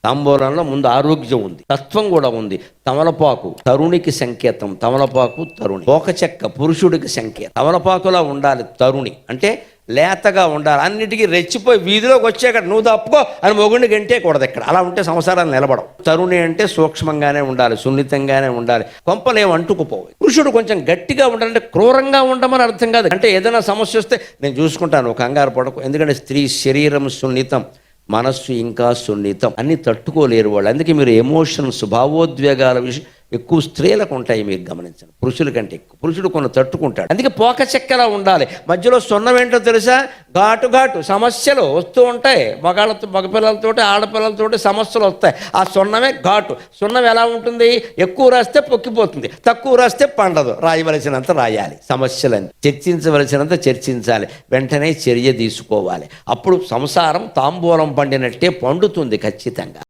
తాంబూలంలో ముందు ఆరోగ్యం ఉంది, తత్వం కూడా ఉంది. తమలపాకు తరుణికి సంకేతం, తమలపాకు తరుణి. పోక చెక్క పురుషుడికి సంకేతం. తమలపాకులా ఉండాలి తరుణి అంటే లేతగా ఉండాలి. అన్నిటికీ రెచ్చిపోయి వీధిలోకి వచ్చాక నువ్వు తప్పుకో అని మొగుడిని గంటే కూడదు ఇక్కడ. అలా ఉంటే సంసారాలు నిలబడవు. తరుణి అంటే సూక్ష్మంగానే ఉండాలి, సున్నితంగానే ఉండాలి, కొంపలేం అంటుకుపోవు. పురుషుడు కొంచెం గట్టిగా ఉండాలంటే క్రూరంగా ఉండమని అర్థం కాదు. అంటే ఏదైనా సమస్య వస్తే నేను చూసుకుంటాను, కంగారు పడకు. ఎందుకంటే స్త్రీ శరీరం సున్నితం, మనస్సు ఇంకా సున్నితం, అన్ని తట్టుకోలేరు వాళ్ళు. అందుకే మీరు ఎమోషన్స్, భావోద్వేగాల విషయం ఎక్కువ స్త్రీలకు ఉంటాయి, మీరు గమనించండి. పురుషుల కంటే ఎక్కువ పురుషుడు కొన్ని తట్టుకుంటాడు. అందుకే పోక చెక్కలా ఉండాలి. మధ్యలో సున్నం ఏంటో తెలుసా? ఘాటు ఘాటు సమస్యలు వస్తూ ఉంటాయి. మగపిల్లలతోటి ఆడపిల్లలతోటి సమస్యలు వస్తాయి. ఆ సున్నమే ఘాటు. సున్నం ఎలా ఉంటుంది? ఎక్కువ రాస్తే పొక్కిపోతుంది, తక్కువ రాస్తే పండదు. రాయవలసినంత రాయాలి, సమస్యలని చర్చించవలసినంత చర్చించాలి, వెంటనే చర్య తీసుకోవాలి. అప్పుడు సంసారం తాంబూలం పండినట్టే పండుతుంది ఖచ్చితంగా.